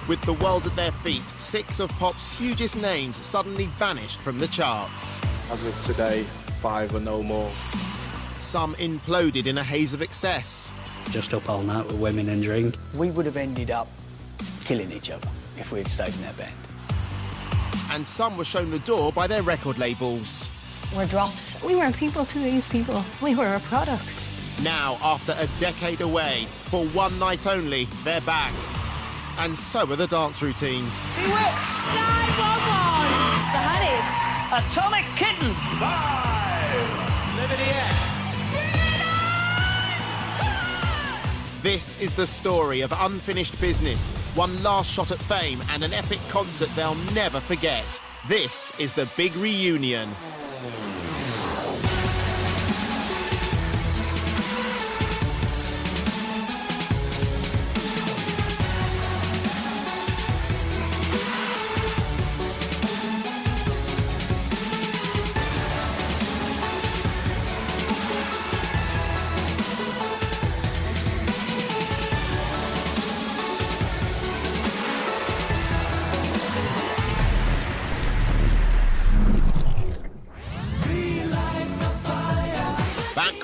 With the world at their feet, 6 of pop's hugest names suddenly vanished from the charts. As of today, 5 are no more. Some imploded in a haze of excess. Just up all night with women and drink. We would have ended up killing each other if we had stayed in that band. And some were shown the door by their record labels. We're drops. We weren't people to these people. We were a product. Now, after a decade away, for one night only, they're back. And so are the dance routines. Bewitched! 911! The honey. Atomic Kitten! 5! Liberty X! This is the story of unfinished business, one last shot at fame, and an epic concert they'll never forget. This is the big reunion.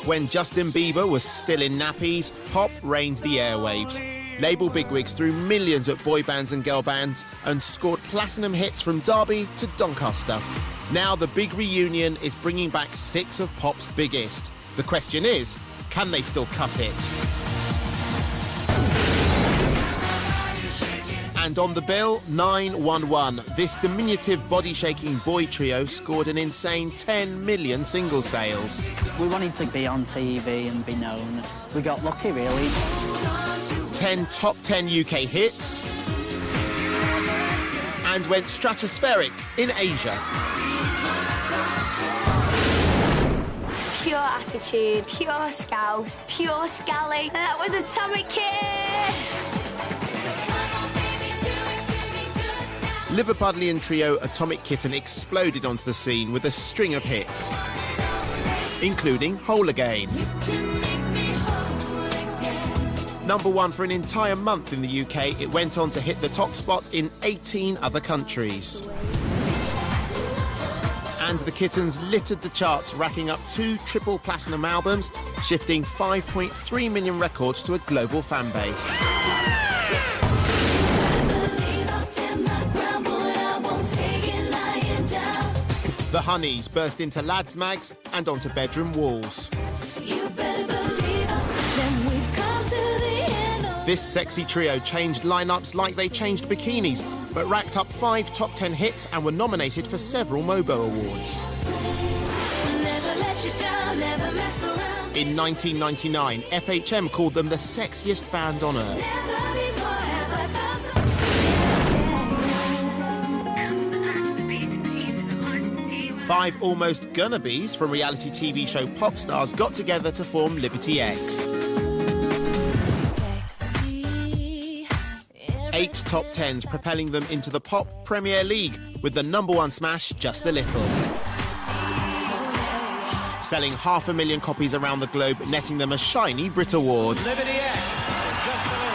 When Justin Bieber was still in nappies, pop reigned the airwaves. Label bigwigs threw millions at boy bands and girl bands and scored platinum hits from Derby to Doncaster. Now the big reunion is bringing back 6 of pop's biggest. The question is, can they still cut it? And on the bill, 911. This diminutive body-shaking boy trio scored an insane 10 million single sales. We wanted to be on TV and be known. We got lucky, really. 10 top 10 UK hits. And went stratospheric in Asia. Pure attitude, pure scouse, pure scally. That was Atomic Kitten! Liverpudlian trio Atomic Kitten exploded onto the scene with a string of hits, including Whole Again. #1 for an entire month in the UK, it went on to hit the top spot in 18 other countries. And the Kittens littered the charts, racking up 2 triple platinum albums, shifting 5.3 million records to a global fan base. The Honeys burst into lads' mags and onto bedroom walls. This sexy trio changed lineups like they changed bikinis, but racked up 5 top 10 hits and were nominated for several MOBO awards. In 1999, FHM called them the sexiest band on earth. 5 almost gonna-bes from reality TV show Pop Stars got together to form Liberty X. 8 top 10s propelling them into the Pop Premier League with the #1 smash, Just a Little. Selling 500,000 copies around the globe, netting them a shiny Brit Award. Liberty X! Just a Little.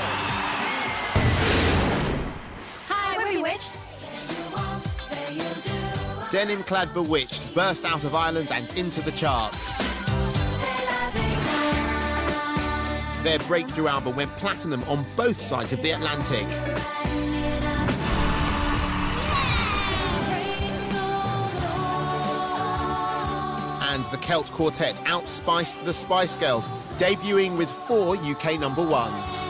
Hi, we're Bewitched. Denim-clad Bewitched burst out of Ireland and into the charts. Their breakthrough album went platinum on both sides of the Atlantic. And the Celt Quartet outspiced the Spice Girls, debuting with 4 UK #1s.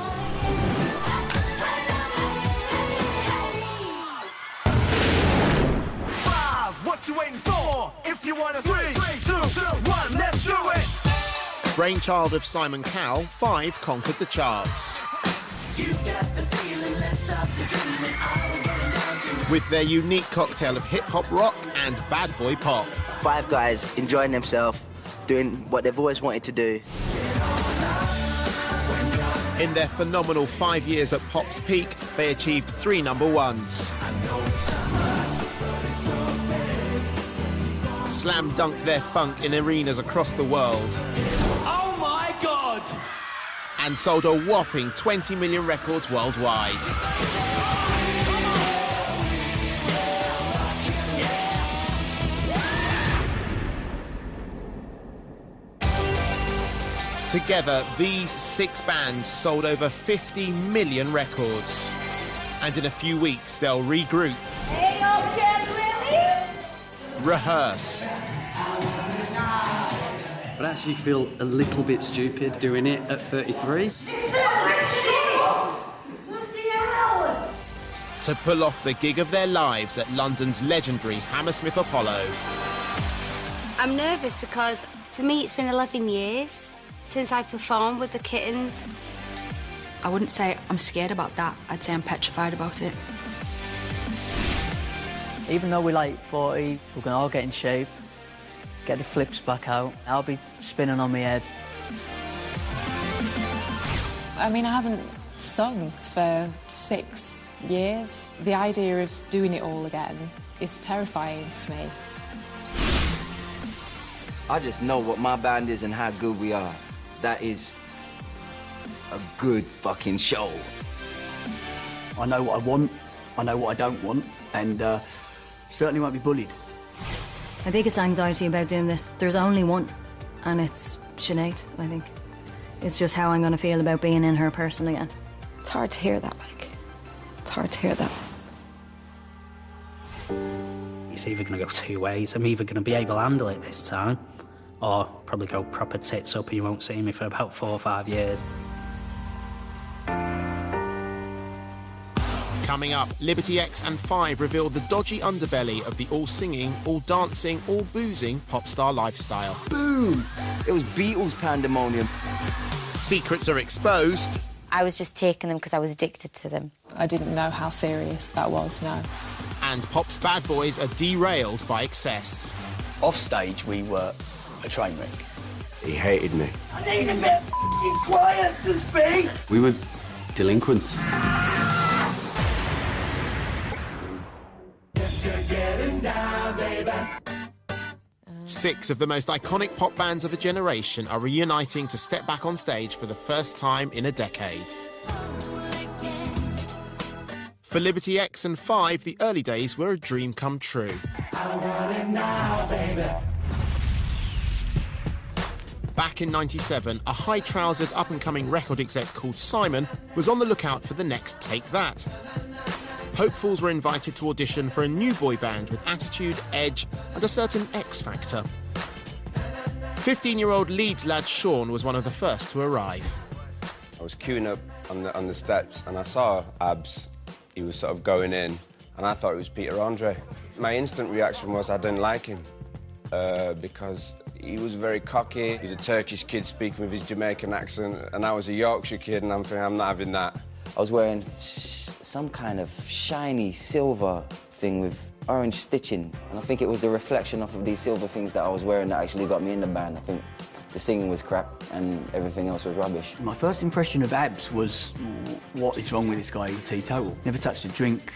What you waiting for? If you want a 3, 2, 1, let's do it! Brainchild of Simon Cowell, 5 conquered the charts. With their unique cocktail of hip-hop rock and bad boy pop. 5 guys enjoying themselves, doing what they've always wanted to do. In their phenomenal 5 years at pop's peak, they achieved 3 #1s. Slam dunked their funk in arenas across the world. Oh my God! And sold a whopping 20 million records worldwide. Together, these 6 bands sold over 50 million records. And in a few weeks, they'll regroup, Hey, okay, really? rehearse, But I actually feel a little bit stupid doing it at 33. to pull off the gig of their lives at London's legendary Hammersmith Apollo. I'm nervous because, for me, it's been 11 years since I performed with the Kittens. I wouldn't say I'm scared about that. I'd say I'm petrified about it. Even though we're late 40, we're going to all get in shape, get the flips back out. I'll be spinning on my head. I mean, I haven't sung for 6 years. The idea of doing it all again is terrifying to me. I just know what my band is and how good we are. That is a good fucking show. I know what I want, I know what I don't want, and certainly won't be bullied. My biggest anxiety about doing this, there's only one, and it's Sinead, I think. It's just how I'm going to feel about being in her person again. It's hard to hear that, like. It's hard to hear that. It's either going to go 2 ways. I'm either going to be able to handle it this time, or probably go proper tits up and you won't see me for about 4 or 5 years. Coming up, Liberty X and Five reveal the dodgy underbelly of the all-singing, all-dancing, all-boozing pop star lifestyle. Boom! It was Beatles pandemonium. Secrets are exposed. I was just taking them because I was addicted to them. I didn't know how serious that was, no. And pop's bad boys are derailed by excess. Off stage, we were a train wreck. He hated me. I need a bit of f***ing quiet to speak. We were delinquents. 6 of the most iconic pop bands of a generation are reuniting to step back on stage for the first time in a decade. For Liberty X and Five, the early days were a dream come true. Back in '97, a high-trousered, up-and-coming record exec called Simon was on the lookout for the next Take That. Hopefuls were invited to audition for a new boy band with attitude, edge, and a certain X factor. 15-year-old Leeds lad Sean was one of the first to arrive. I was queuing up on the steps and I saw Abs. He was sort of going in and I thought it was Peter Andre. My instant reaction was I didn't like him because he was very cocky. He's a Turkish kid speaking with his Jamaican accent, and I was a Yorkshire kid, and I'm thinking, I'm not having that. I was wearing some kind of shiny silver thing with orange stitching, and I think it was the reflection off of these silver things that I was wearing that actually got me in the band. I think the singing was crap and everything else was rubbish. My first impression of Abs was, what is wrong with this guy? He's teetotal. Never touched a drink,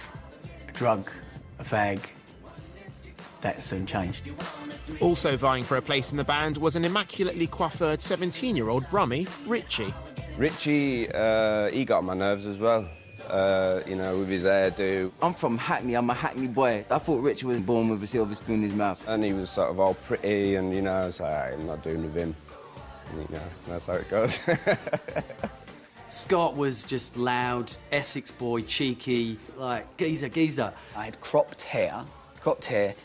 a drug, a fag. That soon changed. Also vying for a place in the band was an immaculately coiffured 17-year-old Brummie, Richie. Richie, he got on my nerves as well, you know, with his hairdo. I'm from Hackney, I'm a Hackney boy. I thought Richie was born with a silver spoon in his mouth. And he was sort of all pretty and, you know, I was like, I'm not doing with him. And, you know, that's how it goes. Scott was just loud, Essex boy, cheeky, like, geezer. I had cropped hair,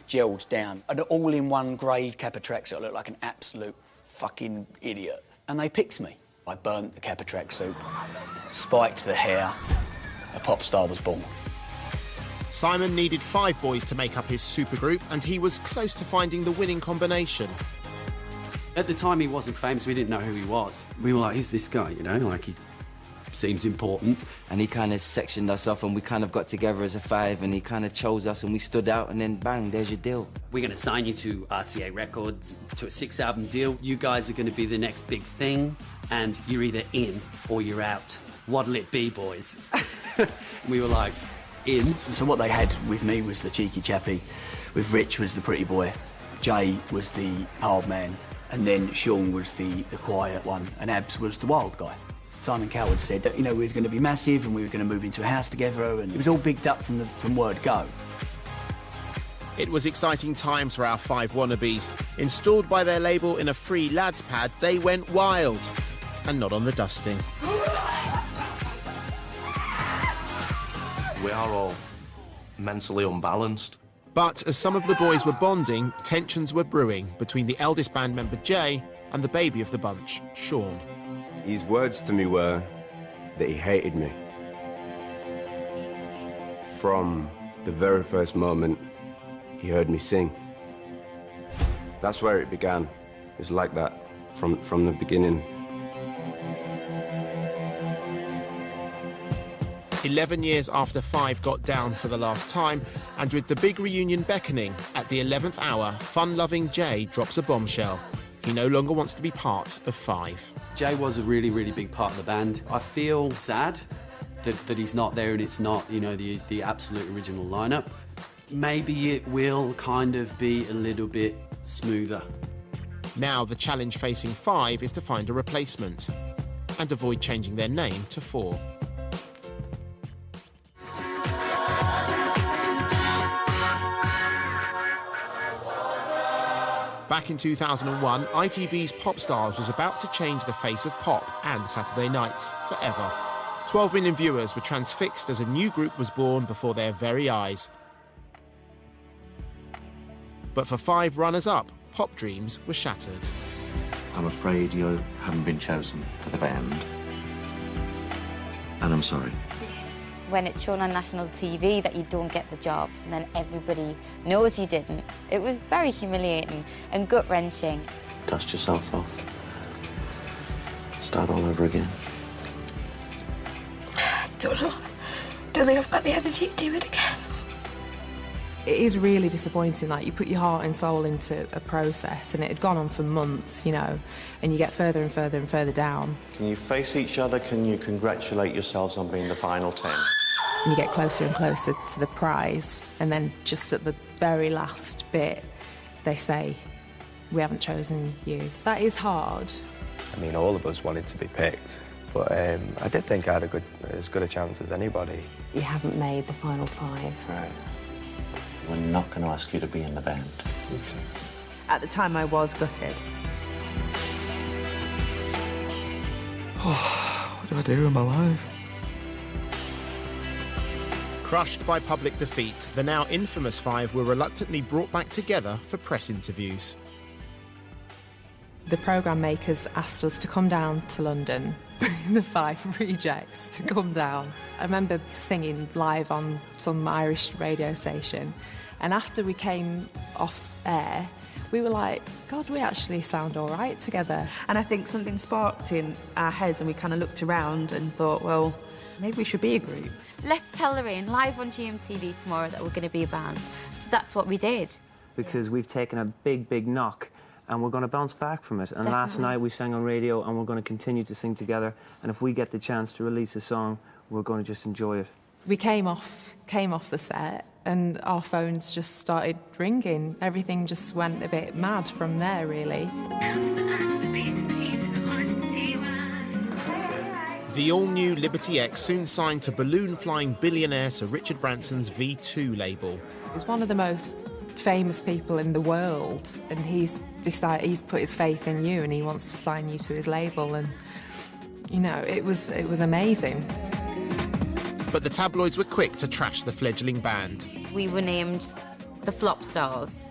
gelled down, an all-in-one grey Kappa tracksuit. I looked like an absolute fucking idiot. And they picked me. I burnt the Kappa tracksuit, spiked the hair. A pop star was born. Simon needed 5 boys to make up his supergroup, and he was close to finding the winning combination. At the time, he wasn't famous. We didn't know who he was. We were like, who's this guy, you know? Like, he seems important. And he kind of sectioned us off and we kind of got together as a 5 and he kind of chose us and we stood out and then bang, there's your deal. We're going to sign you to RCA Records, to a 6-album deal. You guys are going to be the next big thing and you're either in or you're out. What'll it be, boys? We were like, in. So what they had with me was the cheeky chappy, with Rich was the pretty boy, Jay was the hard man, and then Sean was the quiet one, and Abs was the wild guy. Simon Coward said that, you know, we was going to be massive and we were going to move into a house together, and it was all bigged up from word go. It was exciting times for our 5 wannabes. Installed by their label in a free lads pad, they went wild. and not on the dusting. We are all mentally unbalanced. But as some of the boys were bonding, tensions were brewing between the eldest band member, Jay, and the baby of the bunch, Sean. His words to me were that he hated me. From the very first moment he heard me sing. That's where it began. It was like that from the beginning. 11 years after Five got down for the last time, and with the big reunion beckoning, at the 11th hour, fun-loving Jay drops a bombshell. He no longer wants to be part of Five. Jay was a really, really big part of the band. I feel sad that he's not there and it's not, you know, the absolute original lineup. Maybe it will kind of be a little bit smoother. Now the challenge facing Five is to find a replacement and avoid changing their name to Four. Back in 2001, ITV's Pop Stars was about to change the face of pop and Saturday nights forever. 12 million viewers were transfixed as a new group was born before their very eyes. But for Five runners-up, pop dreams were shattered. I'm afraid you haven't been chosen for the band. And I'm sorry. When it's shown on national TV that you don't get the job and then everybody knows you didn't, it was very humiliating and gut-wrenching. Dust yourself off. Start all over again. Don't know. Don't think I've got the energy to do it again. It is really disappointing, like you put your heart and soul into a process and it had gone on for months, you know, and you get further and further and further down. Can you face each other? Can you congratulate yourselves on being the final 10? And you get closer and closer to the prize, and then just at the very last bit, they say, we haven't chosen you. That is hard. I mean, all of us wanted to be picked, but I did think I had as good a chance as anybody. You haven't made the final 5. Right. We're not going to ask you to be in the band. Okay. At the time, I was gutted. Oh, what do I do with my life? Crushed by public defeat, the now infamous Five were reluctantly brought back together for press interviews. The programme makers asked us to come down to London, the Five rejects, to come down. I remember singing live on some Irish radio station, and after we came off air, we were like, God, we actually sound all right together. And I think something sparked in our heads and we kind of looked around and thought, well, maybe we should be a group. Let's tell Lorraine live on GMTV tomorrow that we're going to be a band. So that's what we did. Because we've taken a big, big knock and we're going to bounce back from it. And Definitely. Last night we sang on radio and we're going to continue to sing together. And if we get the chance to release a song, we're going to just enjoy it. We came off the set and our phones just started ringing. Everything just went a bit mad from there, really. The all-new Liberty X soon signed to balloon-flying billionaire Sir Richard Branson's V2 label. He's one of the most famous people in the world, and he's put his faith in you and he wants to sign you to his label, and you know, it was amazing. But the tabloids were quick to trash the fledgling band. We were named the Flop Stars.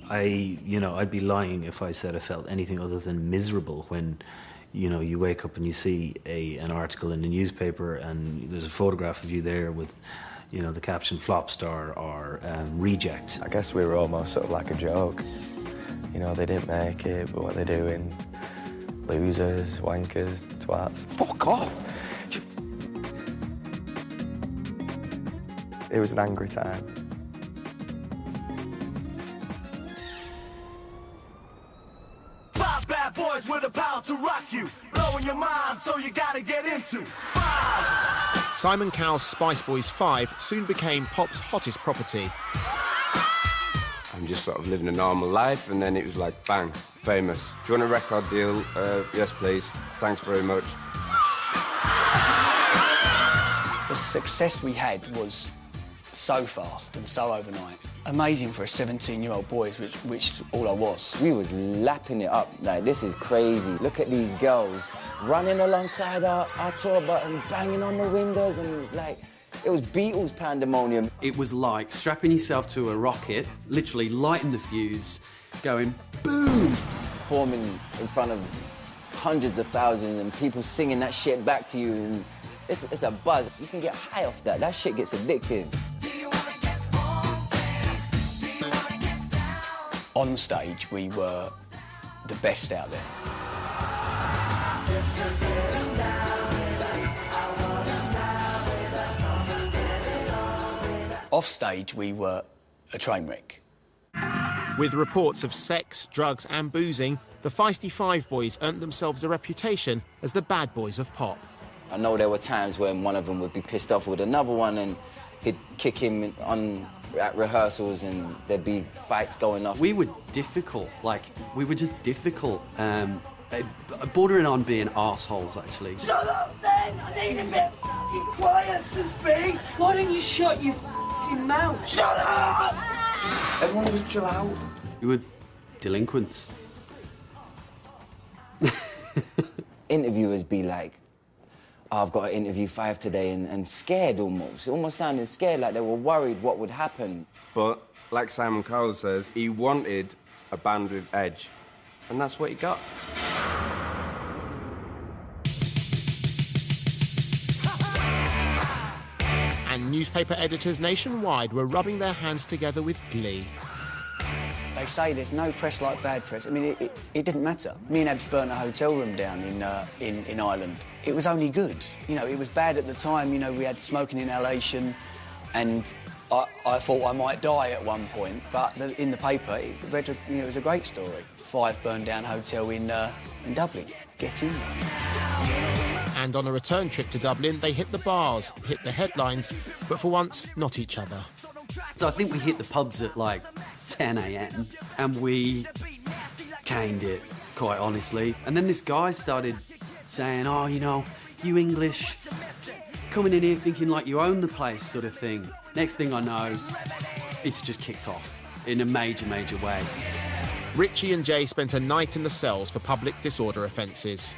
I'd be lying if I said I felt anything other than miserable when, you know, you wake up and you see an article in the newspaper and there's a photograph of you there with, you know, the caption flop star or reject. I guess we were almost sort of like a joke. You know, they didn't make it, but what are they doing? Losers, wankers, twats. Fuck off! It was an angry time. Five bad boys with the power to rock you, blowing your mind, so you gotta get into Five. Simon Cowell's Spice Boys 5 soon became pop's hottest property. I'm just sort of living a normal life, and then it was like, bang, famous. Do you want a record deal? Yes, please. Thanks very much. The success we had was so fast and so overnight. amazing for a 17-year-old boy, which all I was. We was lapping it up, like, this is crazy. Look at these girls running alongside our tour button, banging on the windows, and it's like, it was Beatles pandemonium. It was like strapping yourself to a rocket, literally lighting the fuse, going boom! Performing in front of hundreds of thousands and people singing that shit back to you. And it's a buzz. You can get high off that. That shit gets addictive. On stage, we were the best out there. Off stage, we were a train wreck. With reports of sex, drugs and boozing, the Feisty Five boys earned themselves a reputation as the bad boys of pop. I know there were times when one of them would be pissed off with another one and he'd kick him at rehearsals and there'd be fights going off. We were difficult, we were just difficult. Bordering on being arseholes, actually. Shut up, then! I need a bit of fucking quiet to speak! Why don't you shut your fucking mouth? Shut up! Everyone just chill out. We were delinquents. Interviewers be like, oh, I've got to interview 5 today, and scared almost. Almost sounded scared, like they were worried what would happen. But, like Simon Cowell says, he wanted a band with edge, and that's what he got. And newspaper editors nationwide were rubbing their hands together with glee. They say there's no press like bad press. I mean, it didn't matter. Me and Abs burnt a hotel room down in Ireland. It was only good. You know, it was bad at the time. You know, we had smoking inhalation, and I thought I might die at one point. But in the paper, it was a great story. 5 burned down hotel in Dublin. Get in there. And on a return trip to Dublin, they hit the bars, hit the headlines, but for once, not each other. So I think we hit the pubs at like 10 a.m. and we caned it, quite honestly. And then this guy started saying, oh, you know, you English, coming in here thinking like you own the place sort of thing. Next thing I know, it's just kicked off in a major, major way. Richie and Jay spent a night in the cells for public disorder offences.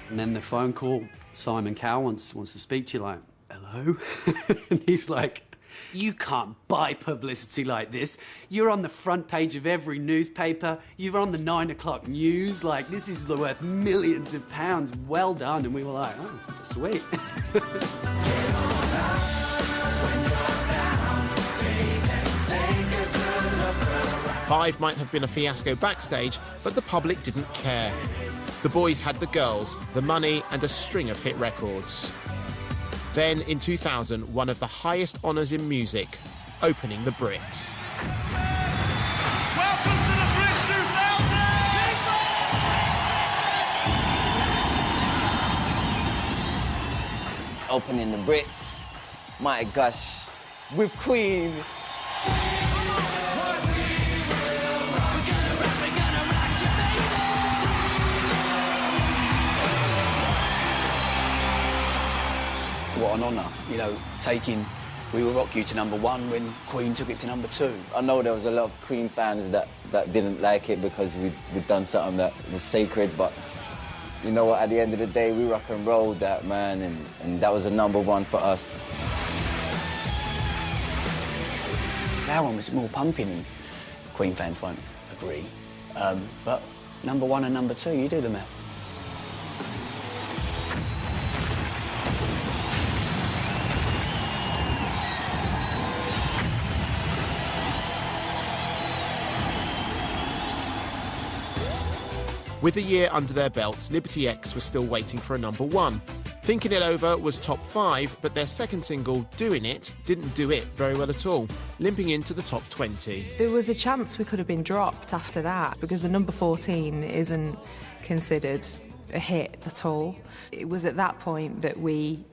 And then the phone call, Simon Cowell wants to speak to you, like, hello? And he's like, you can't buy publicity like this. You're on the front page of every newspaper. You're on the 9 o'clock news. Like, this is worth millions of pounds. Well done. And we were like, oh, sweet. Five might have been a fiasco backstage, but the public didn't care. The boys had the girls, the money, and a string of hit records. Then, in 2000, one of the highest honours in music, opening the Brits. Welcome to the Brits 2000! Opening the Brits, my gosh, with Queen. What an honour, you know, We Will Rock You to #1 when Queen took it to #2. I know there was a lot of Queen fans that didn't like it because we'd done something that was sacred, but you know what, at the end of the day, we rock and rolled that, man, and that was a #1 for us. Our one was more pumping, and Queen fans won't agree. But #1 and #2, you do the math. With a year under their belts, Liberty X was still waiting for a #1. Thinking It Over was top 5, but their second single, Doing It, didn't do it very well at all, limping into the top 20. There was a chance we could have been dropped after that because the number 14 isn't considered a hit at all. It was at that point that we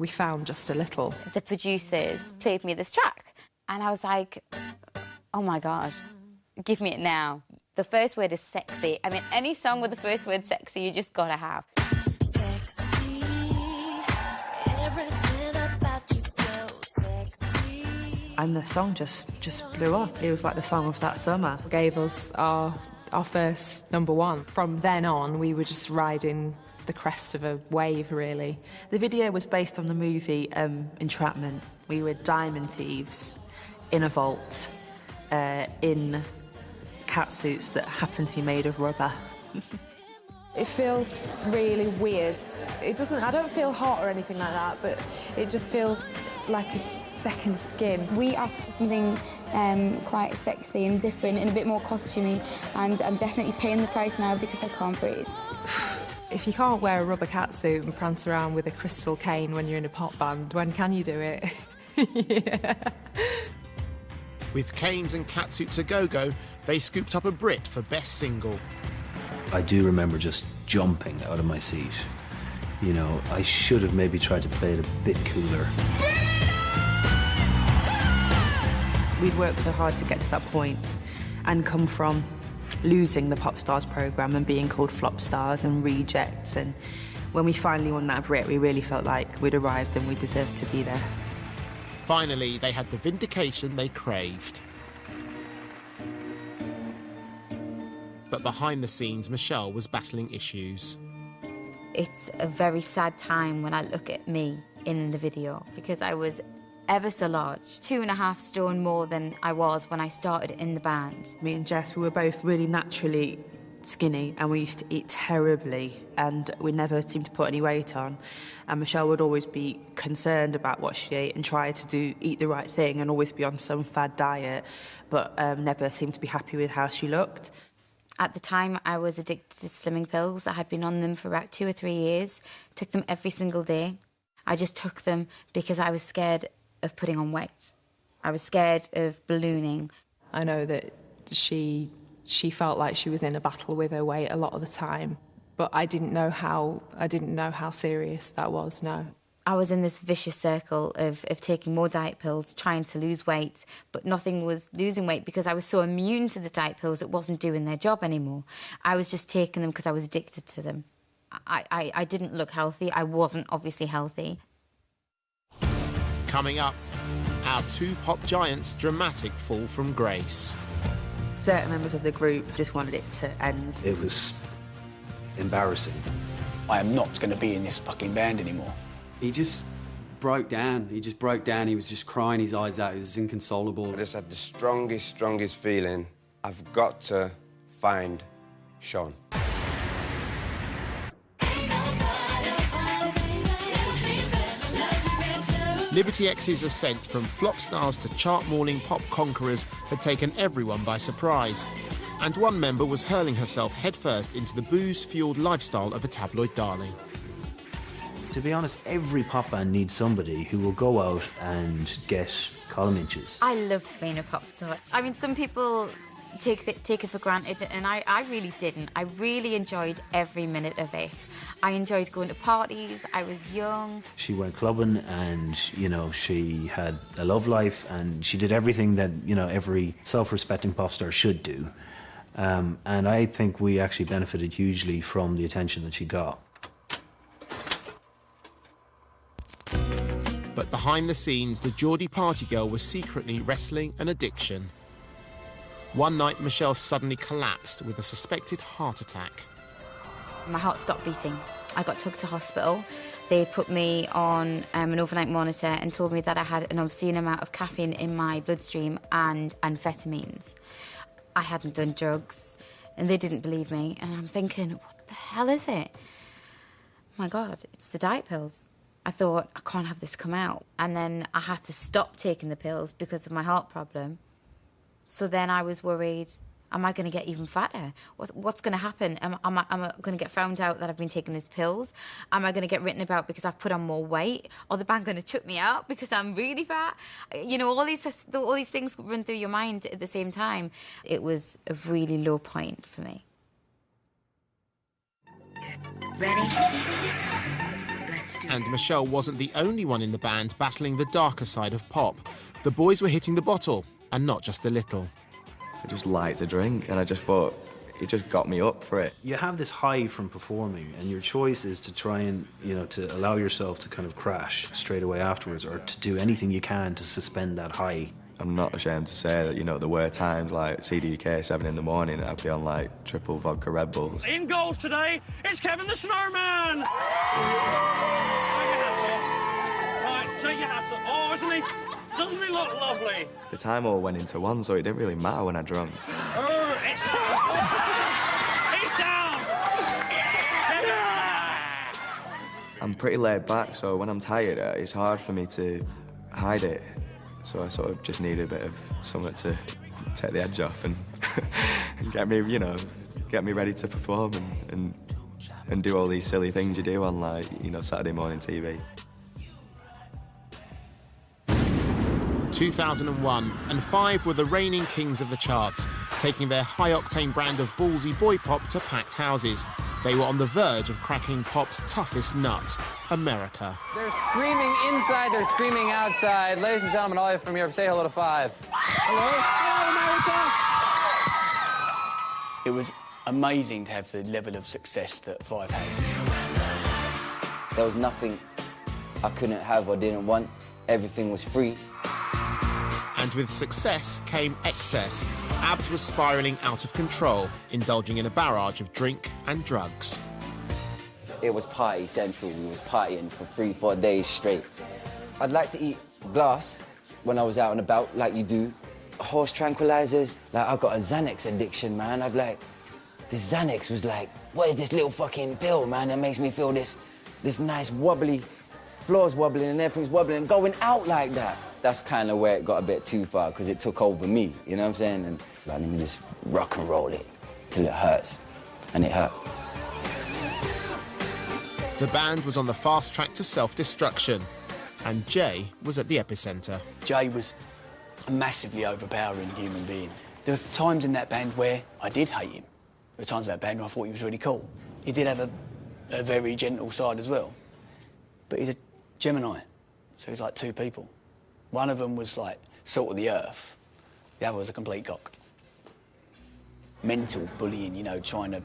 found just a little. The producers played me this track and I was like, oh my God, give me it now. The first word is sexy. I mean, any song with the first word sexy, you just gotta have. and the song just blew up. It was like the song of that summer. Gave us our first #1. From then on, we were just riding the crest of a wave, really. The video was based on the movie Entrapment. We were diamond thieves in a vault in catsuits that happened to be made of rubber. It feels really weird. I don't feel hot or anything like that, but it just feels like a second skin. We asked for something quite sexy and different and a bit more costumey, and I'm definitely paying the price now because I can't breathe. If you can't wear a rubber catsuit and prance around with a crystal cane when you're in a pop band, when can you do it? Yeah. With canes and catsuits a go-go, they scooped up a Brit for Best Single. I do remember just jumping out of my seat. You know, I should have maybe tried to play it a bit cooler. We'd worked so hard to get to that point and come from losing the Pop Stars programme and being called flop stars and rejects, and when we finally won that Brit, we really felt like we'd arrived and we deserved to be there. Finally, they had the vindication they craved. But behind the scenes, Michelle was battling issues. It's a very sad time when I look at me in the video because I was ever so large, 2.5 stone more than I was when I started in the band. Me and Jess, we were both really naturally skinny and we used to eat terribly and we never seemed to put any weight on. And Michelle would always be concerned about what she ate and try to eat the right thing and always be on some fad diet, but never seemed to be happy with how she looked. At the time, I was addicted to slimming pills. I had been on them for about 2 or 3 years, took them every single day. I just took them because I was scared of putting on weight. I was scared of ballooning. I know that she felt like she was in a battle with her weight a lot of the time, but I didn't know how serious that was, no. I was in this vicious circle of taking more diet pills, trying to lose weight, but nothing was losing weight because I was so immune to the diet pills, it wasn't doing their job anymore. I was just taking them because I was addicted to them. I didn't look healthy. I wasn't obviously healthy. Coming up, our 2 pop giants' dramatic fall from grace. Certain members of the group just wanted it to end. It was embarrassing. I am not going to be in this fucking band anymore. He just broke down. He was just crying his eyes out. He was inconsolable. I just had the strongest feeling. I've got to find Sean. Liberty X's ascent from flop stars to chart-morning pop conquerors had taken everyone by surprise. And one member was hurling herself headfirst into the booze-fueled lifestyle of a tabloid darling. To be honest, every pop band needs somebody who will go out and get column inches. I loved being a pop star. I mean, some people take it for granted, and I really didn't. I really enjoyed every minute of it. I enjoyed going to parties. I was young. She went clubbing and, you know, she had a love life and she did everything that, you know, every self-respecting pop star should do. And I think we actually benefited hugely from the attention that she got. But behind the scenes, the Geordie party girl was secretly wrestling an addiction. One night, Michelle suddenly collapsed with a suspected heart attack. My heart stopped beating. I got took to hospital. They put me on an overnight monitor and told me that I had an obscene amount of caffeine in my bloodstream and amphetamines. I hadn't done drugs, and they didn't believe me. And I'm thinking, what the hell is it? Oh my God, it's the diet pills. I thought, I can't have this come out. And then I had to stop taking the pills because of my heart problem. So then I was worried, am I going to get even fatter? What's going to happen? Am I going to get found out that I've been taking these pills? Am I going to get written about because I've put on more weight? Or the band going to chuck me out because I'm really fat? You know, all these things run through your mind at the same time. It was a really low point for me. Ready? And Michelle wasn't the only one in the band battling the darker side of pop. The boys were hitting the bottle, and not just a little. I just liked to drink, and I just thought it just got me up for it. You have this high from performing, and your choice is to try and, you know, to allow yourself to kind of crash straight away afterwards, or to do anything you can to suspend that high I'm not ashamed to say that, you know, there were times like CDUK 7 in the morning, I'd be on like triple vodka Red Bulls. In goals today, it's Kevin the Snowman! Take your hats off. Right, take your hats off. Oh, doesn't he look lovely? The time all went into one, so it didn't really matter when I drunk. It's down! I'm pretty laid back, so when I'm tired, it's hard for me to hide it. So I sort of just need a bit of something to take the edge off and, and get me, you know, get me ready to perform and do all these silly things you do on, like, you know, Saturday morning TV. 2001, and Five were the reigning kings of the charts, taking their high-octane brand of ballsy boy pop to packed houses. They were on the verge of cracking pop's toughest nut, America. They're screaming inside, they're screaming outside. Ladies and gentlemen, all you from Europe, say hello to Five. Hello. Hello, America. It was amazing to have the level of success that Five had. There was nothing I couldn't have or didn't want. Everything was free. And with success came excess. Abs was spiralling out of control, indulging in a barrage of drink and drugs. It was party central. We was partying for 3-4 days straight. I'd like to eat glass when I was out and about, like you do. Horse tranquilizers. Like, I got a Xanax addiction, man. This Xanax was like, what is this little fucking pill, man, that makes me feel this nice wobbly, floor's wobbling and everything's wobbling and going out like that. That's kind of where it got a bit too far, because it took over me, you know what I'm saying? And like, let me just rock and roll it till it hurts. And it hurt. The band was on the fast track to self-destruction, and Jay was at the epicentre. Jay was a massively overpowering human being. There were times in that band where I did hate him. There were times in that band where I thought he was really cool. He did have a very gentle side as well. But he's a Gemini, so he's like two people. One of them was like salt of the earth. The other was a complete cock. Mental bullying, you know, trying to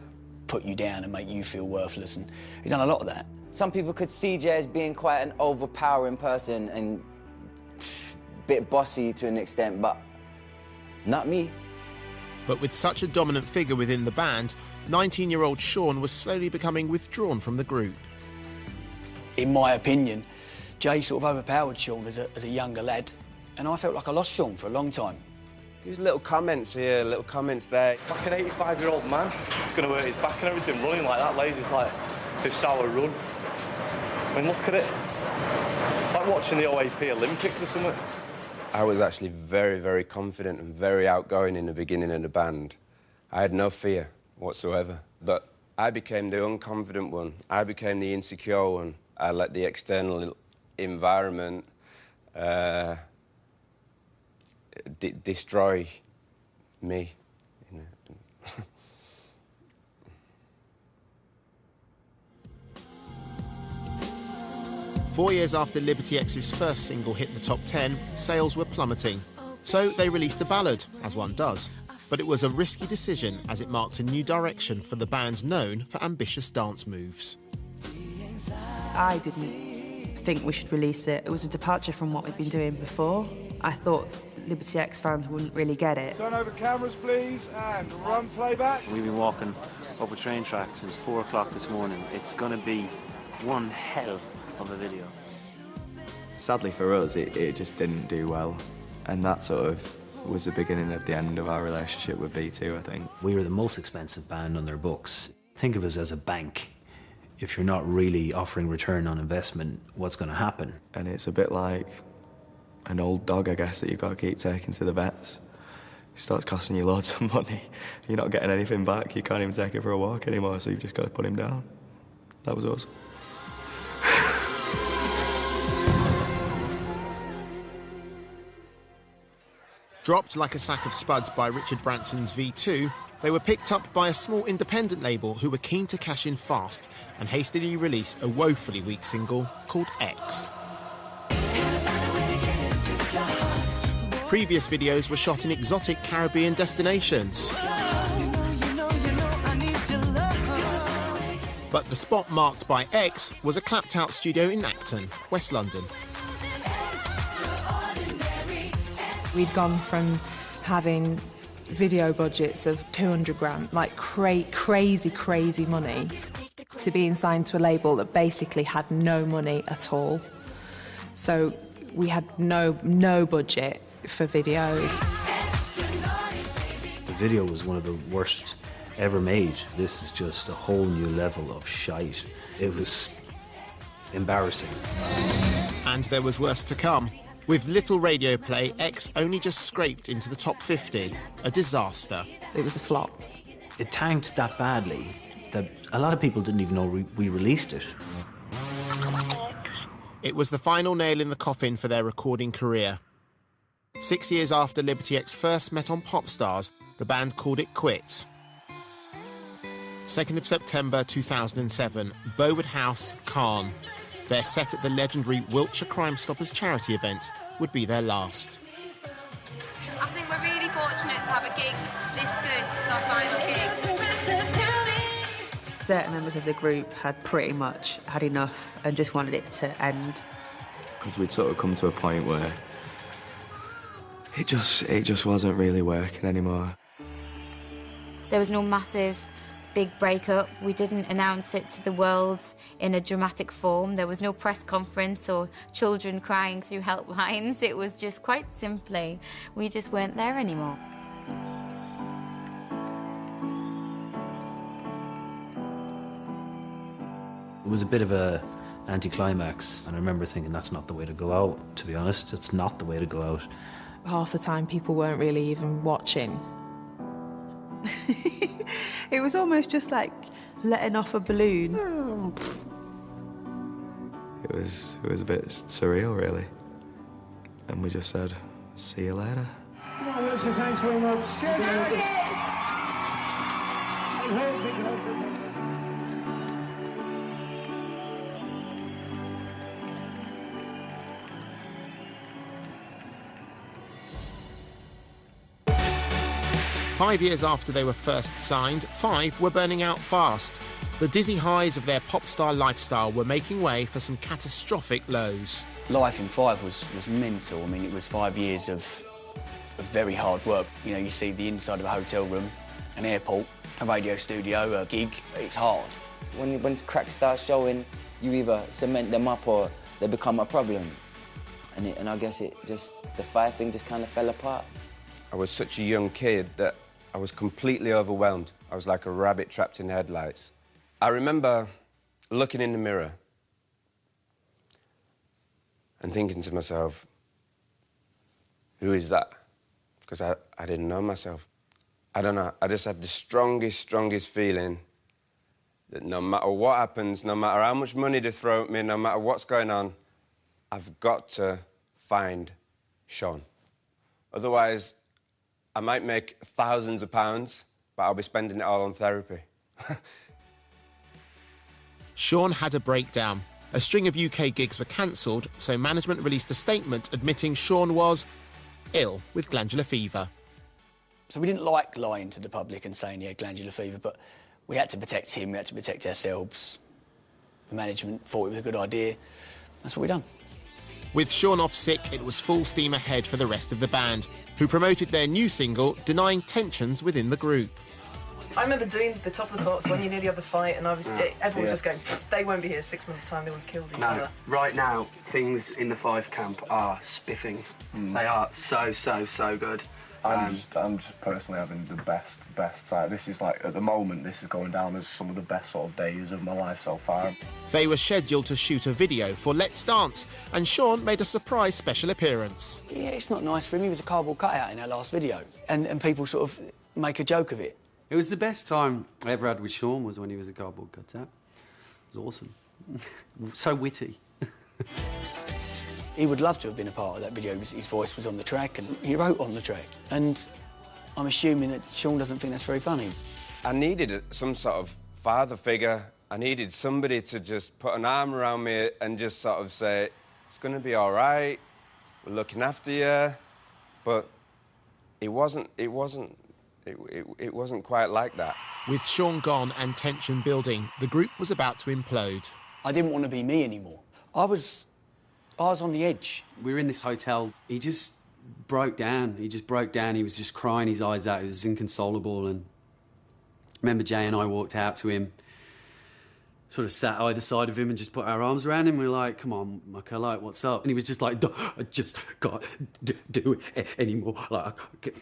put you down and make you feel worthless, and he's done a lot of that. Some people could see Jay as being quite an overpowering person and a bit bossy to an extent, but not me. But with such a dominant figure within the band, 19-year-old Sean was slowly becoming withdrawn from the group. In my opinion, Jay sort of overpowered Sean as a younger lad, and I felt like I lost Sean for a long time. There's little comments here, little comments there. Like an 85-year-old man, he's going to hurt his back and everything, running like that, lazy, it's like this sour run. I mean, look at it. It's like watching the OAP Olympics or something. I was actually very, very confident and very outgoing in the beginning of the band. I had no fear whatsoever. But I became the unconfident one. I became the insecure one. I let the external environment destroy me. You know. 4 years after Liberty X's first single hit the top 10, sales were plummeting. So they released a ballad, as one does. But it was a risky decision, as it marked a new direction for the band known for ambitious dance moves. I didn't think we should release it. It was a departure from what we'd been doing before. I thought Liberty X fans wouldn't really get it. Turn over cameras, please, and run playback. We've been walking up a train track since 4 o'clock this morning. It's going to be one hell of a video. Sadly for us, it just didn't do well. And that sort of was the beginning of the end of our relationship with B2, I think. We were the most expensive band on their books. Think of us as a bank. If you're not really offering return on investment, what's going to happen? And it's a bit like an old dog, I guess, that you've got to keep taking to the vets. It starts costing you loads of money. You're not getting anything back. You can't even take it for a walk anymore, so you've just got to put him down. That was us. Dropped like a sack of spuds by Richard Branson's V2, they were picked up by a small independent label who were keen to cash in fast and hastily released a woefully weak single called X. Previous videos were shot in exotic Caribbean destinations. But the spot marked by X was a clapped-out studio in Acton, West London. We'd gone from having video budgets of 200 grand, like crazy money, to being signed to a label that basically had no money at all. So we had no budget for videos. The video was one of the worst ever made. This is just a whole new level of shite. It was embarrassing. And there was worse to come. With little radio play, X only just scraped into the top 50. A disaster. It was a flop. It tanked that badly that a lot of people didn't even know we released it. It was the final nail in the coffin for their recording career. 6 years after Liberty X first met on Popstars, the band called it quits. 2nd of September 2007, Bowood House, Cairn. Their set at the legendary Wiltshire Crime Stoppers charity event would be their last. I think we're really fortunate to have a gig this good as our final gig. Certain members of the group had pretty much had enough and just wanted it to end. Because we'd sort of come to a point where it just wasn't really working anymore. There was no massive big breakup. We didn't announce it to the world in a dramatic form. There was no press conference or children crying through helplines. It was just quite simply, we just weren't there anymore. It was a bit of a anticlimax, and I remember thinking that's not the way to go out, to be honest. It's not the way to go out. Half the time people weren't really even watching. It was almost just like letting off a balloon. It was a bit surreal, really. And we just said, see you later. Well, listen, thanks very much. Cheers. 5 years after they were first signed, Five were burning out fast. The dizzy highs of their pop star lifestyle were making way for some catastrophic lows. Life in Five was mental. I mean, it was 5 years of very hard work. You know, you see the inside of a hotel room, an airport, a radio studio, a gig. It's hard. When cracks start showing, you either cement them up or they become a problem. And I guess the Five thing just kind of fell apart. I was such a young kid that I was completely overwhelmed. I was like a rabbit trapped in headlights. I remember looking in the mirror and thinking to myself, who is that? Because I didn't know myself. I don't know, I just had the strongest feeling that no matter what happens, no matter how much money they throw at me, no matter what's going on, I've got to find Sean. Otherwise, I might make thousands of pounds, but I'll be spending it all on therapy. Sean had a breakdown. A string of UK gigs were cancelled, so management released a statement admitting Sean was ill with glandular fever. So we didn't like lying to the public and saying he had glandular fever, but we had to protect him, we had to protect ourselves. The management thought it was a good idea. That's what we done. With Sean off sick, it was full steam ahead for the rest of the band, who promoted their new single, denying tensions within the group. I remember doing the top of the box when you nearly had the fight, and everyone was just going, they won't be here 6 months' time, they would have killed each other. Right now, things in the Five camp are spiffing. They are so good. I'm just personally having the best time. This is like, at the moment, this is going down as some of the best sort of days of my life so far. They were scheduled to shoot a video for Let's Dance, and Sean made a surprise special appearance. Yeah, it's not nice for him. He was a cardboard cutout in our last video, and people sort of make a joke of it. It was the best time I ever had with Sean was when he was a cardboard cutout. It was awesome. So witty. He would love to have been a part of that video. His voice was on the track and he wrote on the track. And I'm assuming that Sean doesn't think that's very funny. I needed some sort of father figure. I needed somebody to just put an arm around me and just sort of say, it's going to be all right, we're looking after you. But it wasn't quite like that. With Sean gone and tension building, the group was about to implode. I didn't want to be me anymore. I was on the edge. We were in this hotel. He just broke down. He just broke down. He was just crying his eyes out. He was inconsolable. And I remember Jay and I walked out to him, sort of sat either side of him and just put our arms around him. We were like, come on, Mucker, like, what's up? And he was just like, I just can't do it anymore. Like,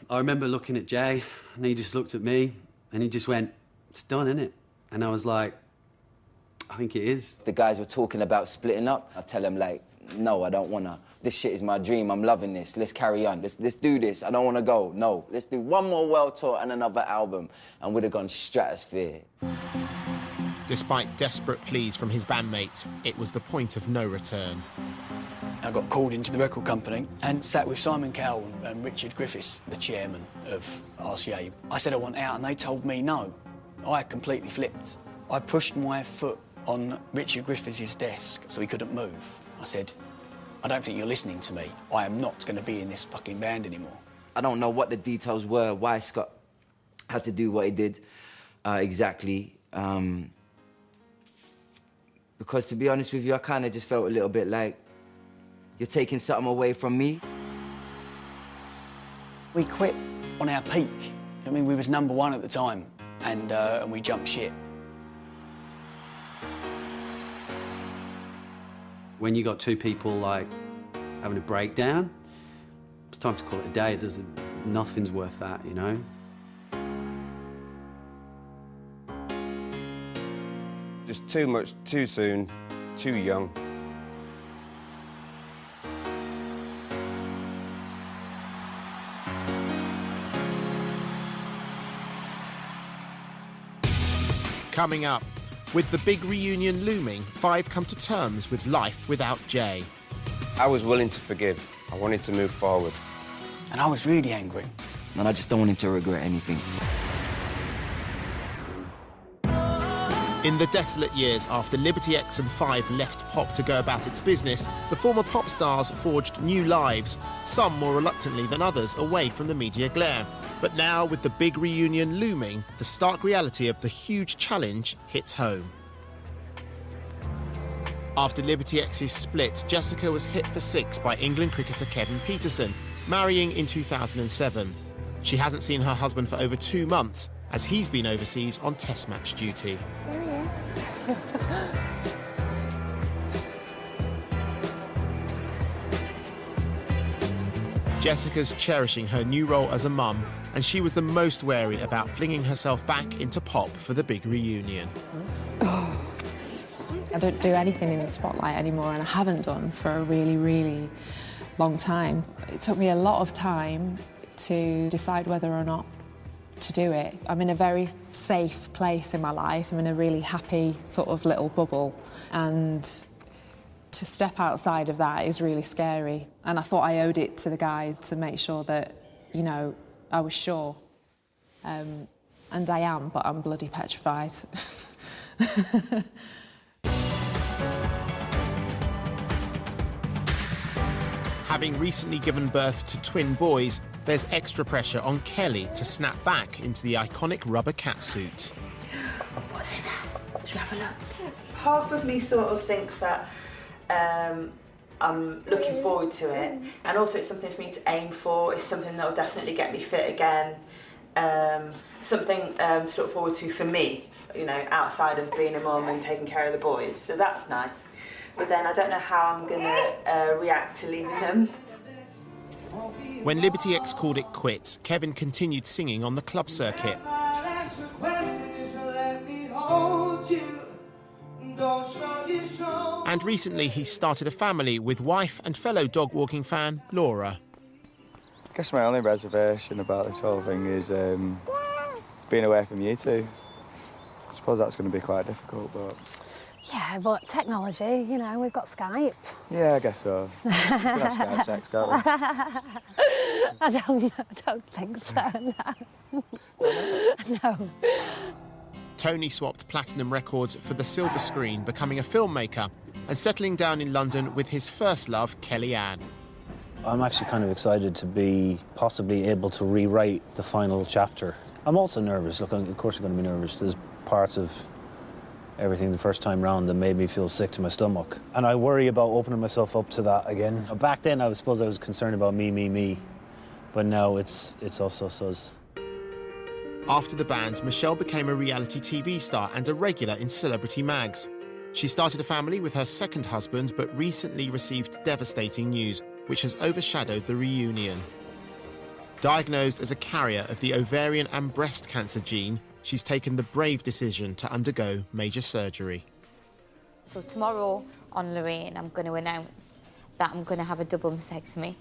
I remember looking at Jay, and he just looked at me, and he just went, it's done, innit? And I was like, I think it is. The guys were talking about splitting up. I tell them, like, no, I don't wanna. This shit is my dream. I'm loving this. Let's carry on. Let's do this. I don't wanna go. No, let's do one more world tour and another album. And we'd have gone stratosphere. Despite desperate pleas from his bandmates, it was the point of no return. I got called into the record company and sat with Simon Cowell and Richard Griffiths, the chairman of RCA. I said I want out, and they told me no. I completely flipped. I pushed my foot on Richard Griffiths' desk so he couldn't move. I said, I don't think you're listening to me. I am not going to be in this fucking band anymore. I don't know what the details were, why Scott had to do what he did exactly. Because to be honest with you, I kind of just felt a little bit like you're taking something away from me. We quit on our peak. I mean, we was #1 at the time, and we jumped ship. When you got two people, like, having a breakdown, it's time to call it a day. Nothing's worth that, you know? Just too much, too soon, too young. Coming up, with the big reunion looming, Five come to terms with life without Jay. I was willing to forgive. I wanted to move forward. And I was really angry. And I just don't want him to regret anything. In the desolate years after Liberty X and Five left pop to go about its business, the former pop stars forged new lives, some more reluctantly than others away from the media glare. But now, with the big reunion looming, the stark reality of the huge challenge hits home. After Liberty X's split, Jessica was hit for 6 by England cricketer Kevin Peterson, marrying in 2007. She hasn't seen her husband for over 2 months, as he's been overseas on test match duty. There he is. Jessica's cherishing her new role as a mum, and she was the most wary about flinging herself back into pop for the big reunion. I don't do anything in the spotlight anymore, and I haven't done for a really, really long time. It took me a lot of time to decide whether or not to do it. I'm in a very safe place in my life. I'm in a really happy sort of little bubble, and to step outside of that is really scary. And I thought I owed it to the guys to make sure that, you know, I was sure. And I am, but I'm bloody petrified. Having recently given birth to twin boys, there's extra pressure on Kelly to snap back into the iconic rubber catsuit. What's in there? Should we have a look? Half of me sort of thinks that I'm looking forward to it, and also it's something for me to aim for. It's something that will definitely get me fit again. Something to look forward to for me, you know, outside of being a mum and taking care of the boys. So that's nice. But then I don't know how I'm going to react to leaving them. When Liberty X called it quits, Kevin continued singing on the club circuit. And recently he started a family with wife and fellow dog walking fan Laura. I guess my only reservation about this whole thing is being away from you two. I suppose that's going to be quite difficult, but... Yeah, but technology, you know, we've got Skype. Yeah, I guess so. We can have Skype sex, can't we? I don't think so, no. No. Tony swapped platinum records for the silver screen, becoming a filmmaker and settling down in London with his first love, Kellyanne. I'm actually kind of excited to be possibly able to rewrite the final chapter. I'm also nervous. Look, of course I'm going to be nervous. There's parts of everything the first time round that made me feel sick to my stomach. And I worry about opening myself up to that again. Back then, I suppose I was concerned about me. But now it's us, us, us. After the band, Michelle became a reality TV star and a regular in celebrity mags. She started a family with her second husband, but recently received devastating news, which has overshadowed the reunion. Diagnosed as a carrier of the ovarian and breast cancer gene, she's taken the brave decision to undergo major surgery. So tomorrow on Lorraine, I'm going to announce that I'm going to have a double mastectomy.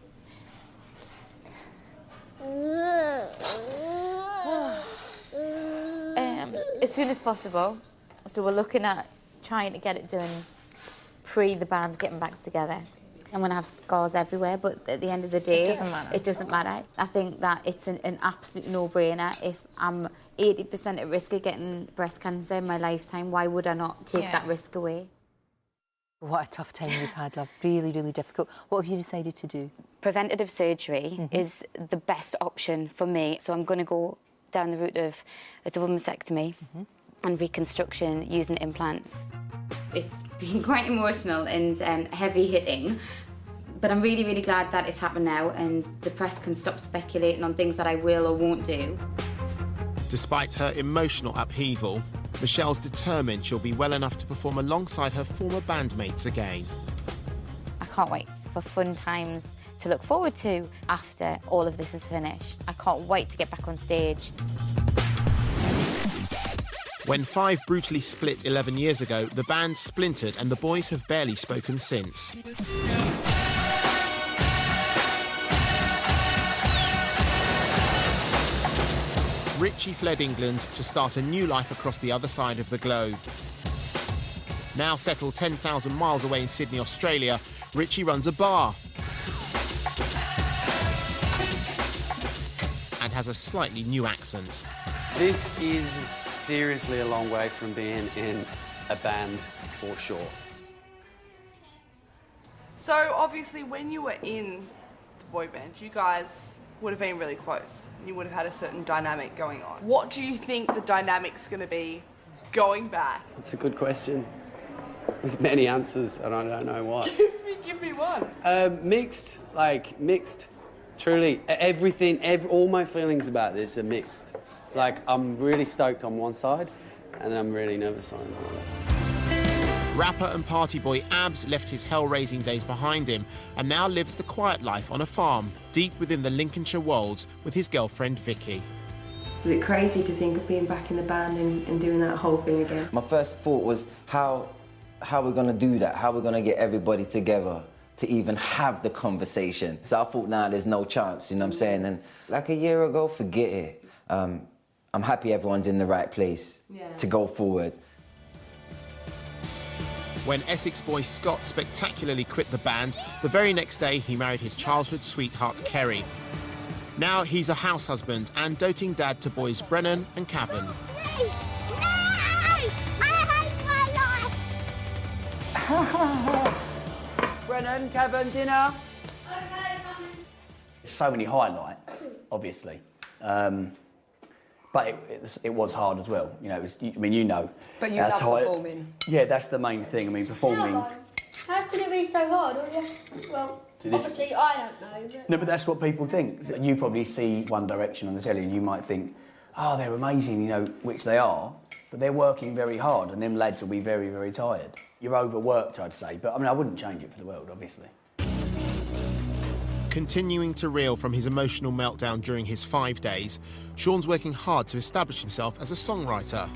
As soon as possible. So we're looking at trying to get it done pre the band getting back together. I'm going to have scars everywhere, but at the end of the day, It doesn't matter. It doesn't matter. I think that it's an absolute no-brainer. If I'm 80% at risk of getting breast cancer in my lifetime, why would I not take that risk away? What a tough time you've had, love. Really, really difficult. What have you decided to do? Preventative surgery is the best option for me. So I'm going to go down the route of a double mastectomy and reconstruction using implants. It's been quite emotional and heavy hitting, but I'm really, really glad that it's happened now and the press can stop speculating on things that I will or won't do. Despite her emotional upheaval, Michelle's determined she'll be well enough to perform alongside her former bandmates again. I can't wait for fun times to look forward to after all of this is finished. I can't wait to get back on stage. When Five brutally split 11 years ago, the band splintered and the boys have barely spoken since. Richie fled England to start a new life across the other side of the globe. Now settled 10,000 miles away in Sydney, Australia, Richie runs a bar and has a slightly new accent. This is seriously a long way from being in a band, for sure. So obviously when you were in the boy band, you guys would have been really close. You would have had a certain dynamic going on. What do you think the dynamic's going to be going back? It's a good question with many answers, and I don't know what. Give me one. Mixed, truly. All my feelings about this are mixed. Like, I'm really stoked on one side, and I'm really nervous on another. Rapper and party boy Abs left his hell-raising days behind him and now lives the quiet life on a farm deep within the Lincolnshire wolds with his girlfriend Vicky. Was it crazy to think of being back in the band and doing that whole thing again? My first thought was how we're gonna do that, how we're gonna get everybody together to even have the conversation. So I thought, nah, there's no chance, you know what I'm saying? And like a year ago, forget it. I'm happy everyone's in the right place to go forward. When Essex boy Scott spectacularly quit the band, the very next day he married his childhood sweetheart Kerry. Now he's a house husband and doting dad to boys Brennan and Cavan. Brennan, Cavan, dinner. So many highlights, obviously. But it was hard as well. You know, it was, I mean, you know. But you love performing. Yeah, that's the main thing. I mean, performing. How could it be so hard? Well, obviously I don't know. No, but that's what people think. You probably see One Direction on the telly and you might think, oh, they're amazing, you know, which they are, but they're working very hard and them lads will be very, very tired. You're overworked, I'd say, but I mean, I wouldn't change it for the world, obviously. Continuing to reel from his emotional meltdown during his 5 days, Sean's working hard to establish himself as a songwriter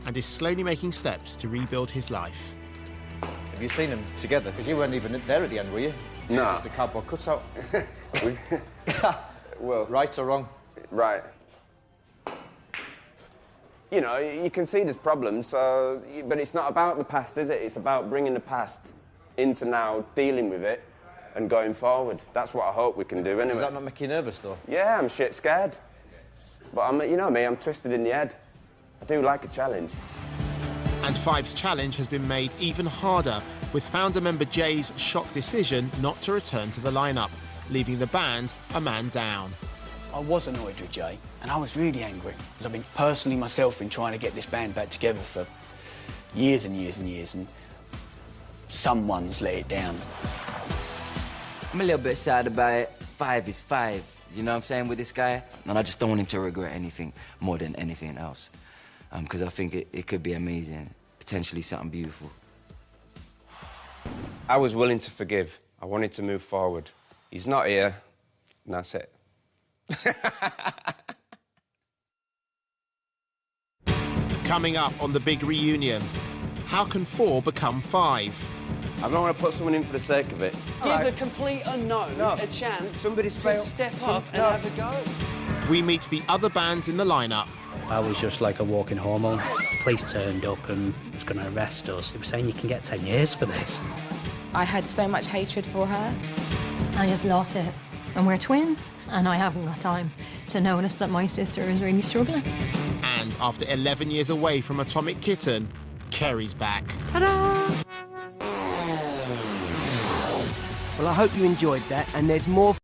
and is slowly making steps to rebuild his life. Have you seen them together? Because you weren't even there at the end, were you? No. Just a cardboard cutout. Well, right or wrong? Right. You know, you can see there's problems, but it's not about the past, is it? It's about bringing the past into now, dealing with it, and going forward. That's what I hope we can do anyway. Does that not make you nervous, though? Yeah, I'm shit scared. But you know me, I'm twisted in the head. I do like a challenge. And Five's challenge has been made even harder with founder member Jay's shock decision not to return to the lineup, leaving the band a man down. I was annoyed with Jay, and I was really angry, because I've been personally myself been trying to get this band back together for years and years and years, and someone's let it down. I'm a little bit sad about it. 5 is 5, you know what I'm saying, with this guy. And I just don't want him to regret anything more than anything else. Because I think it could be amazing, potentially something beautiful. I was willing to forgive. I wanted to move forward. He's not here, and that's it. Coming up on the big reunion, how can 4 become 5? I don't want to put someone in for the sake of it. Give a complete unknown a chance to step up and have a go. We meet the other bands in the lineup. I was just like a walking hormone. Police turned up and was going to arrest us. It was saying you can get 10 years for this. I had so much hatred for her. I just lost it. And we're twins, and I haven't got time to notice that my sister is really struggling. And after 11 years away from Atomic Kitten, Kerry's back. Ta-da! Well, I hope you enjoyed that, and there's more